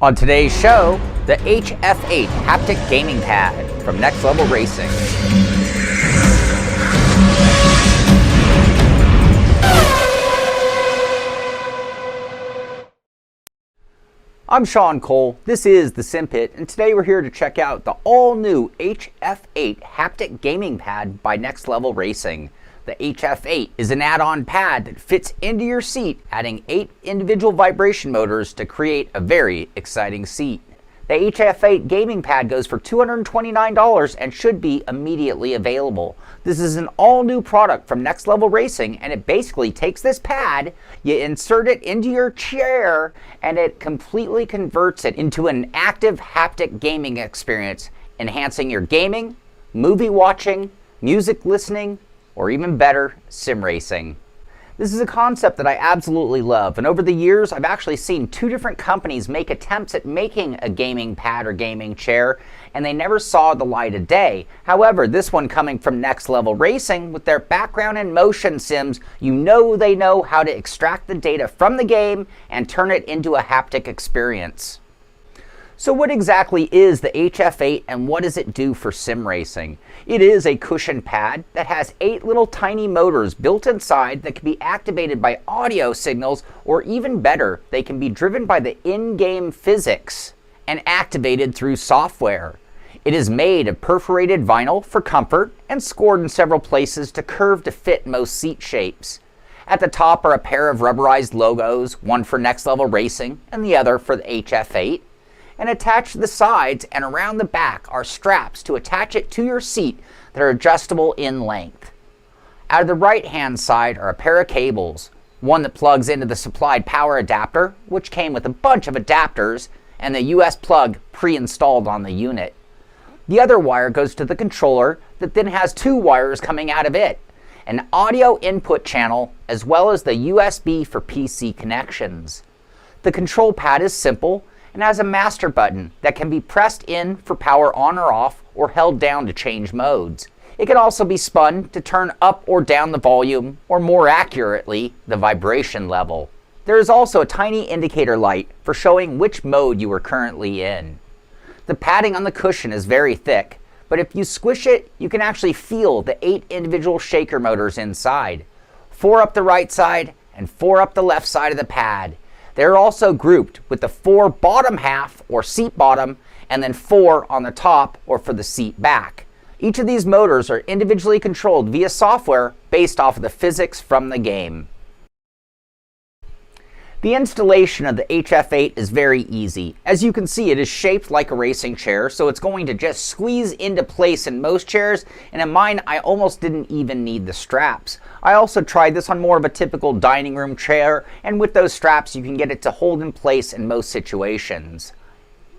On today's show, the HF8 Haptic Gaming Pad from Next Level Racing. I'm Shaun Cole, this is the Simpit, and today we're here to check out the all-new HF8 Haptic Gaming Pad by Next Level Racing. The HF8 is an add-on pad that fits into your seat, adding 8 individual vibration motors to create a very exciting seat. The HF8 Gaming Pad goes for $229 and should be immediately available. This is an all-new product from Next Level Racing, and it basically takes this pad, you insert it into your chair, and it completely converts it into an active haptic gaming experience, enhancing your gaming, movie watching, music listening, or even better, sim racing. This is a concept that I absolutely love, and over the years I've actually seen 2 different companies make attempts at making a gaming pad or gaming chair, and they never saw the light of day. However, this one coming from Next Level Racing, with their background in motion sims, you know they know how to extract the data from the game and turn it into a haptic experience. So what exactly is the HF8 and what does it do for sim racing? It is a cushion pad that has 8 little tiny motors built inside that can be activated by audio signals, or even better, they can be driven by the in-game physics and activated through software. It is made of perforated vinyl for comfort and scored in several places to curve to fit most seat shapes. At the top are a pair of rubberized logos, one for Next Level Racing and the other for the HF8. And attached to the sides and around the back are straps to attach it to your seat that are adjustable in length. Out of the right hand side are a pair of cables, one that plugs into the supplied power adapter, which came with a bunch of adapters, and the US plug pre-installed on the unit. The other wire goes to the controller that then has 2 wires coming out of it, an audio input channel as well as the USB for PC connections. The control pad is simple and has a master button that can be pressed in for power on or off, or held down to change modes. It can also be spun to turn up or down the volume, or more accurately, the vibration level. There is also a tiny indicator light for showing which mode you are currently in. The padding on the cushion is very thick, but if you squish it, you can actually feel the 8 individual shaker motors inside. 4 up the right side and 4 up the left side of the pad. They're also grouped with the 4 bottom half, or seat bottom, and then 4 on the top, or for the seat back. Each of these motors are individually controlled via software based off of the physics from the game. The installation of the HF8 is very easy. As you can see, it is shaped like a racing chair, so it's going to just squeeze into place in most chairs, and in mine I almost didn't even need the straps. I also tried this on more of a typical dining room chair, and with those straps you can get it to hold in place in most situations.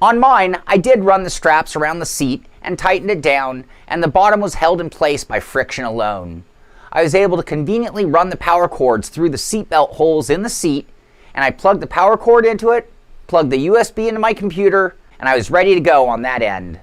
On mine, I did run the straps around the seat and tightened it down, and the bottom was held in place by friction alone. I was able to conveniently run the power cords through the seatbelt holes in the seat, and I plugged the power cord into it, plugged the USB into my computer, and I was ready to go on that end.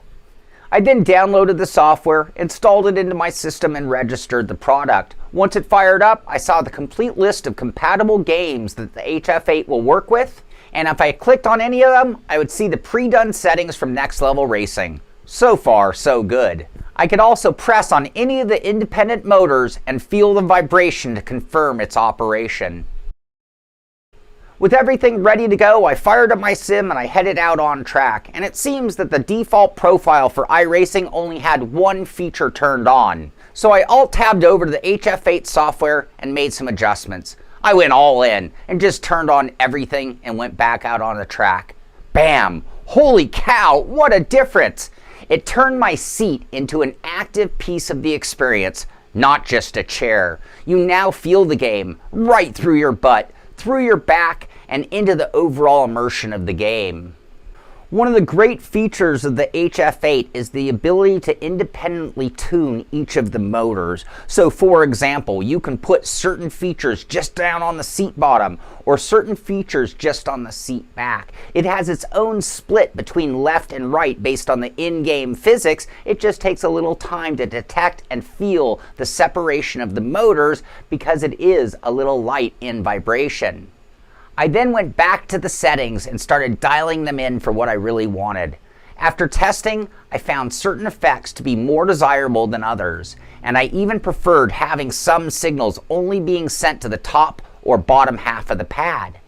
I then downloaded the software, installed it into my system, and registered the product. Once it fired up, I saw the complete list of compatible games that the HF8 will work with, and if I clicked on any of them, I would see the pre-done settings from Next Level Racing. So far, so good. I could also press on any of the independent motors and feel the vibration to confirm its operation. With everything ready to go, I fired up my sim and I headed out on track, and it seems that the default profile for iRacing only had 1 feature turned on. So I alt-tabbed over to the HF8 software and made some adjustments. I went all in and just turned on everything and went back out on the track. Bam! Holy cow, what a difference! It turned my seat into an active piece of the experience, not just a chair. You now feel the game right through your butt, through your back, and into the overall immersion of the game. One of the great features of the HF8 is the ability to independently tune each of the motors. So for example, you can put certain features just down on the seat bottom, or certain features just on the seat back. It has its own split between left and right based on the in-game physics. It just takes a little time to detect and feel the separation of the motors because it is a little light in vibration. I then went back to the settings and started dialing them in for what I really wanted. After testing, I found certain effects to be more desirable than others, and I even preferred having some signals only being sent to the top or bottom half of the pad.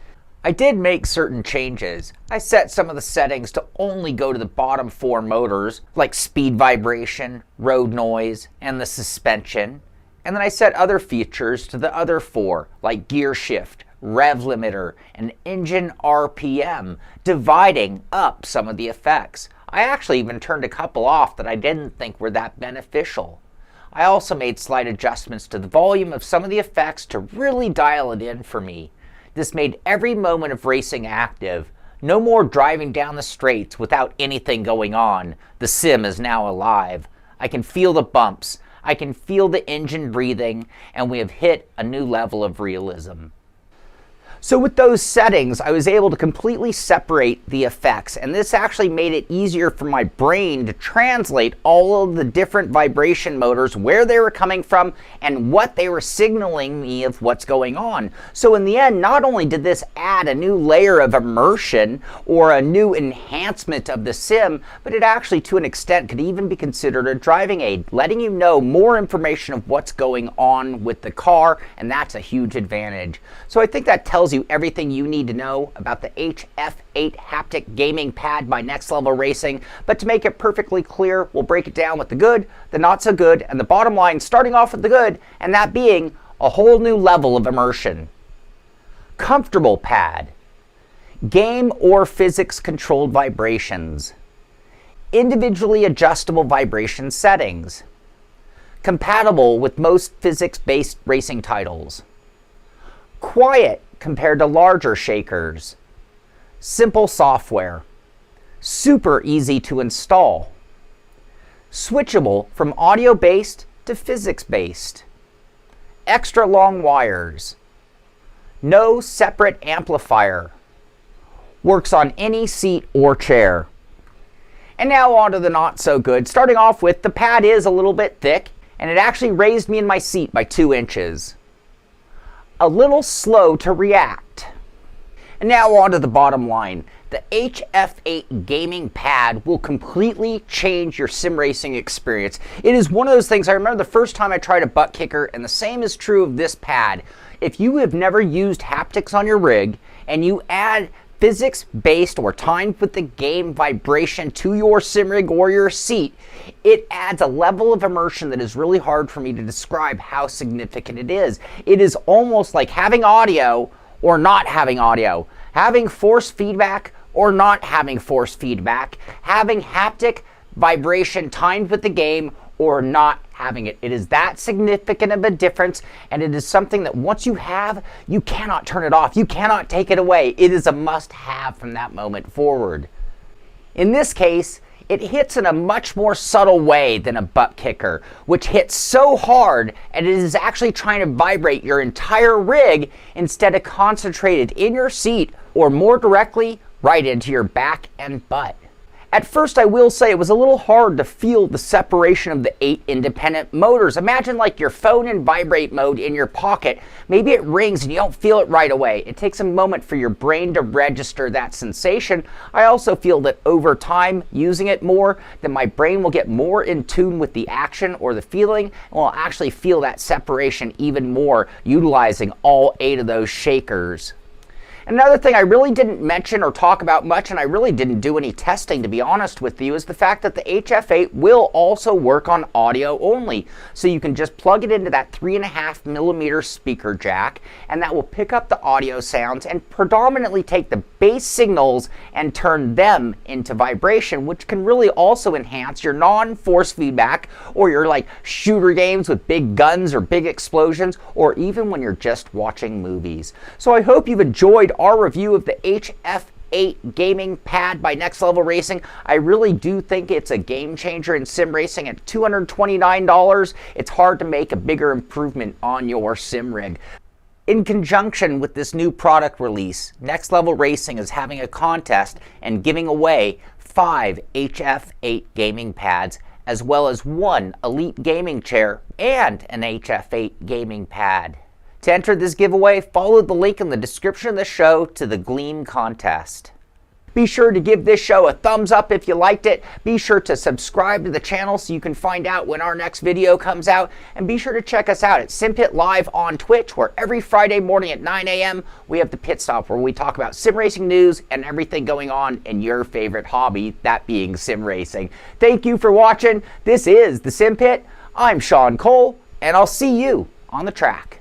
I did make certain changes. I set some of the settings to only go to the bottom 4 motors, like speed vibration, road noise, and the suspension. And then I set other features to the other 4, like gear shift, rev limiter, and engine RPM, dividing up some of the effects. I actually even turned a couple off that I didn't think were that beneficial. I also made slight adjustments to the volume of some of the effects to really dial it in for me. This made every moment of racing active. No more driving down the straights without anything going on. The sim is now alive. I can feel the bumps. I can feel the engine breathing, and we have hit a new level of realism. So with those settings, I was able to completely separate the effects, and this actually made it easier for my brain to translate all of the different vibration motors, where they were coming from, and what they were signaling me of what's going on. So in the end, not only did this add a new layer of immersion or a new enhancement of the sim, but it actually, to an extent, could even be considered a driving aid, letting you know more information of what's going on with the car, and that's a huge advantage. So I think that tells you everything you need to know about the HF8 Haptic Gaming Pad by Next Level Racing. But to make it perfectly clear, we'll break it down with the good, the not so good, and the bottom line, starting off with the good, and that being a whole new level of immersion. Comfortable pad. Game or physics controlled vibrations. Individually adjustable vibration settings. Compatible with most physics-based racing titles. Quiet compared to larger shakers. Simple software. Super easy to install. Switchable from audio-based to physics-based. Extra long wires. No separate amplifier. Works on any seat or chair. And now on to the not so good. Starting off with, the pad is a little bit thick, and it actually raised me in my seat by 2 inches. A little slow to react. And now on to the bottom line. The HF8 Gaming Pad will completely change your sim racing experience. It is one of those things, I remember the first time I tried a butt kicker, and the same is true of this pad. If you have never used haptics on your rig, and you add physics-based or timed with the game vibration to your sim rig or your seat, it adds a level of immersion that is really hard for me to describe how significant it is. It is almost like having audio or not having audio, having force feedback or not having force feedback, having haptic vibration timed with the game or not having it. It is that significant of a difference, and it is something that once you have, you cannot turn it off. You cannot take it away. It is a must-have from that moment forward. In this case, it hits in a much more subtle way than a butt kicker, which hits so hard, and it is actually trying to vibrate your entire rig instead of concentrated in your seat or more directly right into your back and butt. At first, I will say it was a little hard to feel the separation of the 8 independent motors. Imagine like your phone in vibrate mode in your pocket. Maybe it rings and you don't feel it right away. It takes a moment for your brain to register that sensation. I also feel that over time, using it more, that my brain will get more in tune with the action or the feeling, and will actually feel that separation even more, utilizing all 8 of those shakers. Another thing I really didn't mention or talk about much, and I really didn't do any testing to be honest with you, is the fact that the HF8 will also work on audio only. So you can just plug it into that 3.5mm speaker jack, and that will pick up the audio sounds and predominantly take the bass signals and turn them into vibration, which can really also enhance your non-force feedback or your like shooter games with big guns or big explosions, or even when you're just watching movies. So I hope you've enjoyed our review of the HF8 Gaming Pad by Next Level Racing. I really do think it's a game changer in sim racing. At $229, it's hard to make a bigger improvement on your sim rig. In conjunction with this new product release, Next Level Racing is having a contest and giving away 5 HF8 gaming pads, as well as 1 Elite gaming chair and an HF8 gaming pad. To enter this giveaway, follow the link in the description of the show to the Gleam contest. Be sure to give this show a thumbs up if you liked it. Be sure to subscribe to the channel so you can find out when our next video comes out. And be sure to check us out at Simpit Live on Twitch, where every Friday morning at 9 a.m. we have the Pit Stop, where we talk about sim racing news and everything going on in your favorite hobby, that being sim racing. Thank you for watching. This is the Simpit. I'm Shaun Cole, and I'll see you on the track.